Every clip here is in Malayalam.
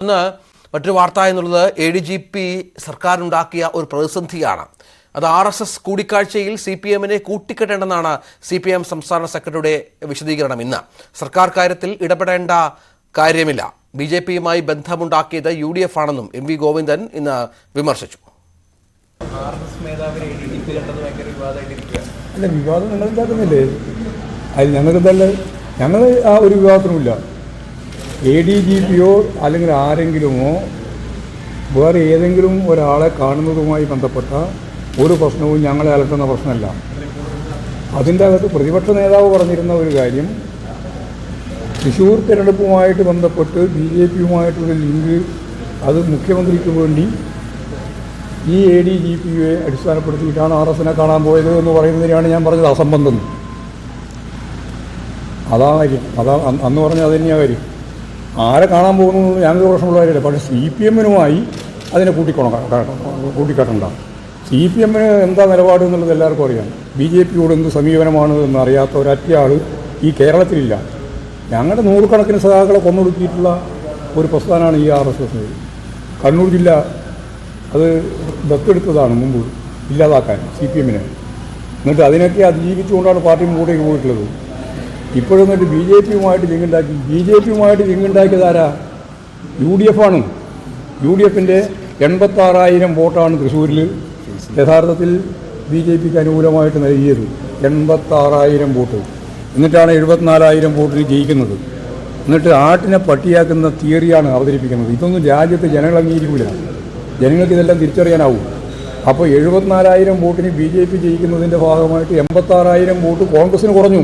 മറ്റൊരു വാർത്ത എന്നുള്ളത് ADGP സർക്കാരുണ്ടാക്കിയ ഒരു പ്രതിസന്ധിയാണ്. അത് RSS കൂടിക്കാഴ്ചയിൽ CPM-നെ കൂട്ടിക്കെട്ടേണ്ടെന്നാണ് CPM സംസ്ഥാന സെക്രട്ടറിയുടെ വിശദീകരണം. ഇന്ന് സർക്കാർ കാര്യത്തിൽ ഇടപെടേണ്ട കാര്യമില്ല, BJP-യുമായി ബന്ധമുണ്ടാക്കിയത് UDF ആണെന്നും MV ഗോവിന്ദൻ ഇന്ന് വിമർശിച്ചു. അല്ല, വിവാദം നിങ്ങൾ ഉണ്ടാക്കുന്നില്ലേ? അത് ഞങ്ങൾ ആ ഒരു വിവാദത്തിനുമില്ല. ADGP-യോ അല്ലെങ്കിൽ ആരെങ്കിലുമോ വേറെ ഏതെങ്കിലും ഒരാളെ കാണുന്നതുമായി ബന്ധപ്പെട്ട ഒരു പ്രശ്നവും ഞങ്ങളെ അലട്ടുന്ന പ്രശ്നമല്ല. അതിൻ്റെ അകത്ത് പ്രതിപക്ഷ നേതാവ് പറഞ്ഞിരുന്ന ഒരു കാര്യം, തൃശ്ശൂർ തിരഞ്ഞെടുപ്പുമായിട്ട് ബന്ധപ്പെട്ട് BJP-യുമായിട്ടുള്ള ലിങ്ക് അത് മുഖ്യമന്ത്രിക്ക് വേണ്ടി ഈ ADGP-യെ അടിസ്ഥാനപ്പെടുത്തിയിട്ടാണ് RSS-നെ കാണാൻ പോയത് എന്ന് പറയുന്നതിനാണ് ഞാൻ പറഞ്ഞത് അസംബന്ധം. അതാ കാര്യം. അന്ന് പറഞ്ഞാൽ അത് തന്നെയാണ് കാര്യം. ആരെ കാണാൻ പോകുന്നു ഞങ്ങൾക്ക് പ്രശ്നമുള്ള കാര്യമില്ല. പക്ഷേ CPM-നുമായി അതിനെ കൂട്ടിക്കാട്ടണ്ട. CPM-ന് എന്താ നിലപാട് എന്നുള്ളത് എല്ലാവർക്കും അറിയാം. BJP-യോട് എന്ത് സമീപനമാണ് എന്നറിയാത്ത ഒരൊറ്റയാൾ ഈ കേരളത്തിലില്ല. ഞങ്ങളുടെ നൂറുകണക്കിന് സഖാക്കളെ കൊന്നൊടുക്കിയിട്ടുള്ള ഒരു പ്രസ്ഥാനമാണ് ഈ RSS. കണ്ണൂർ ജില്ല അത് ദത്തെടുത്തതാണ് മുമ്പ് ഇല്ലാതാക്കാൻ CPM-നെ. എന്നിട്ട് അതിനൊക്കെ അതിജീവിച്ചുകൊണ്ടാണ് പാർട്ടി മുമ്പോട്ടേക്ക് പോയിട്ടുള്ളത്. ഇപ്പോഴും എന്നിട്ട് BJP-യുമായിട്ട് ലിങ്കുണ്ടാക്കി. BJP-യുമായിട്ട് ലിങ്കുണ്ടാക്കിയതാരാ? UDF ആണ്. UDF-ൻ്റെ 86,000 വോട്ടാണ് തൃശ്ശൂരിൽ യഥാർത്ഥത്തിൽ BJP-ക്ക് അനുകൂലമായിട്ട് നൽകിയത്. 86,000 വോട്ട്. എന്നിട്ടാണ് 74,000 വോട്ടിന് ജയിക്കുന്നത്. എന്നിട്ട് ആട്ടിനെ പട്ടിയാക്കുന്ന തിയറിയാണ് അവതരിപ്പിക്കുന്നത്. ഇതൊന്നും രാജ്യത്ത് ജനങ്ങൾ അംഗീകരിക്കില്ല. ജനങ്ങൾക്ക് ഇതെല്ലാം തിരിച്ചറിയാനാവും. അപ്പോൾ 74,000 വോട്ടിന് BJP ജയിക്കുന്നതിൻ്റെ ഭാഗമായിട്ട് 86,000 വോട്ട് കോൺഗ്രസിന് കുറഞ്ഞു.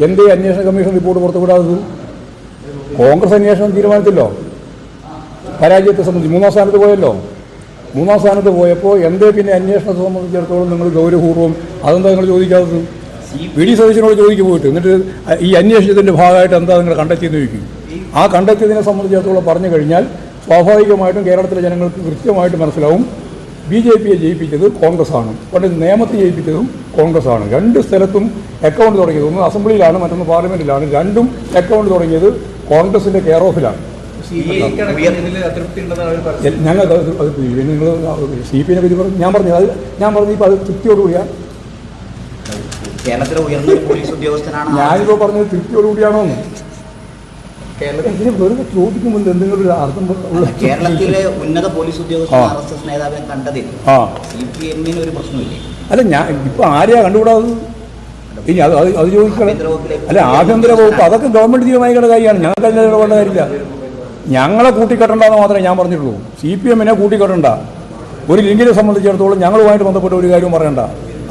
എന്തേ അന്വേഷണ കമ്മീഷൻ റിപ്പോർട്ട് പുറത്തുവിടാത്തത്? കോൺഗ്രസ് അന്വേഷണം തീരുമാനിച്ചല്ലോ. പരാജയത്തെ സംബന്ധിച്ച് 3-ാം സ്ഥാനത്ത് പോയല്ലോ. 3-ാം സ്ഥാനത്ത് പോയപ്പോൾ എന്തേ പിന്നെ അന്വേഷണത്തെ സംബന്ധിച്ചിടത്തോളം നിങ്ങൾ ഗൗരവപൂർവ്വം അതെന്താ നിങ്ങൾ ചോദിക്കാത്തത്? PD സതീശനോട് ചോദിക്കും പോയിട്ട്. എന്നിട്ട് ഈ അന്വേഷണത്തിൻ്റെ ഭാഗമായിട്ട് എന്താ നിങ്ങൾ കണ്ടെത്തിയെന്ന് ചോദിക്കും. ആ കണ്ടെത്തിയതിനെ സംബന്ധിച്ചിടത്തോളം പറഞ്ഞു കഴിഞ്ഞാൽ സ്വാഭാവികമായിട്ടും കേരളത്തിലെ ജനങ്ങൾക്ക് കൃത്യമായിട്ട് മനസ്സിലാവും BJP-യെ ജയിപ്പിച്ചത് കോൺഗ്രസ്സാണ്. പണ്ട് നിയമത്തെ ജയിപ്പിച്ചതും കോൺഗ്രസ്സാണ്. രണ്ട് സ്ഥലത്തും അക്കൗണ്ട് തുടങ്ങിയത്, ഒന്ന് അസംബ്ലിയിലാണ്, മറ്റൊന്ന് പാർലമെൻറ്റിലാണ്. രണ്ടും അക്കൗണ്ട് തുടങ്ങിയത് കോൺഗ്രസിൻ്റെ കെയർ ഓഫിലാണ്. ഞങ്ങൾ അത് നിങ്ങൾ CPM-നെ പറ്റി പറഞ്ഞു. ഞാൻ പറഞ്ഞു ഇപ്പോൾ അത് തൃപ്തിയോടുകൂടിയാണ്. ഞാനിപ്പോൾ പറഞ്ഞത് തൃപ്തിയോടുകൂടിയാണോ എന്ന് ഇതിന് വെറുതെ ചോദിക്കുമ്പോൾ എന്തെങ്കിലും ഒരു അർത്ഥം. കേരളത്തിലെ ഉന്നത പോലീസ് ഉദ്യോഗസ്ഥ RSS നേതാവിനെ കണ്ടതിൽ CPM-ന് ഒരു പ്രശ്നമില്ലേ? അല്ല, ഞാൻ ഇപ്പൊ ആരെയാ കണ്ടുകൂടാതെ? ഇനി അത് ചോദിക്കണം. അല്ല, ആഭ്യന്തര വകുപ്പ് അതൊക്കെ ഗവൺമെന്റ് തീരുമാനിക്കേണ്ട കാര്യമാണ്. ഞങ്ങൾക്ക് അതിൻ്റെ ഇടപെടേണ്ട കാര്യമില്ല. ഞങ്ങളെ കൂട്ടിക്കെട്ടണ്ടെന്ന് മാത്രമേ ഞാൻ പറഞ്ഞിട്ടുള്ളൂ. CPM-നെ കൂട്ടിക്കെട്ടണ്ട. ഒരു ലിങ്കിനെ സംബന്ധിച്ചിടത്തോളം ഞങ്ങളുമായിട്ട് ബന്ധപ്പെട്ട ഒരു കാര്യവും പറയണ്ട.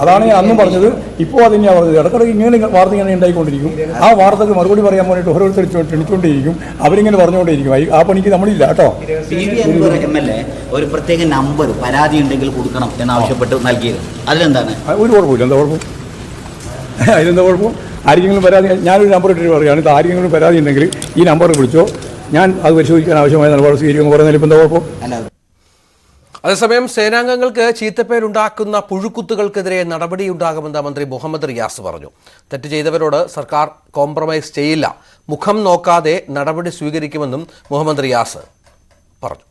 അതാണ് ഞാൻ അന്നും പറഞ്ഞത്. ഇപ്പോൾ അത് തന്നെയാണ് പറഞ്ഞത്. ഇടയ്ക്കിടയ്ക്ക് ഇങ്ങനെ വാർത്ത ഇങ്ങനെ ഉണ്ടായിക്കൊണ്ടിരിക്കും. ആ വാർത്തക്ക് മറുപടി പറയാൻ വേണ്ടിയിട്ട് ഓരോരുത്തർ ക്ഷണിച്ചുകൊണ്ടേയിരിക്കും. അവരിങ്ങനെ പറഞ്ഞുകൊണ്ടേയിരിക്കും. ആ പണിക്ക് നമ്മളില്ല കേട്ടോ. MLA ഒരു പ്രത്യേക നമ്പർ പരാതി ഉണ്ടെങ്കിൽ കൊടുക്കണം എന്നാവശ്യപ്പെട്ട് നൽകിയത്, അതിലെന്താണ്? ഒരു കുഴപ്പമില്ല. എന്താ കുഴപ്പം? അതിലെന്താ കുഴപ്പം? ആരെങ്കിലും പരാതി, ഞാനൊരു നമ്പർ ഇട്ടിട്ട് പറയുകയാണ്, ഇത് ആരെങ്കിലും പരാതി ഉണ്ടെങ്കിൽ ഈ നമ്പർ വിളിച്ചോ, ഞാൻ അത് പരിശോധിക്കാൻ ആവശ്യമായ നിലപാട് സ്വീകരിക്കുമെന്ന് പറയുന്നതിൽ ഇപ്പം എന്താ കുഴപ്പം? അതേസമയം സേനാംഗങ്ങൾക്ക് ചീത്തപ്പേരുണ്ടാക്കുന്ന പുഴുക്കുത്തുകൾക്കെതിരെ നടപടിയുണ്ടാകുമെന്ന് മന്ത്രി മുഹമ്മദ് റിയാസ് പറഞ്ഞു. തെറ്റ് ചെയ്തവരോട് സർക്കാർ കോംപ്രമൈസ് ചെയ്യില്ല, മുഖം നോക്കാതെ നടപടി സ്വീകരിക്കുമെന്നും മുഹമ്മദ് റിയാസ് പറഞ്ഞു.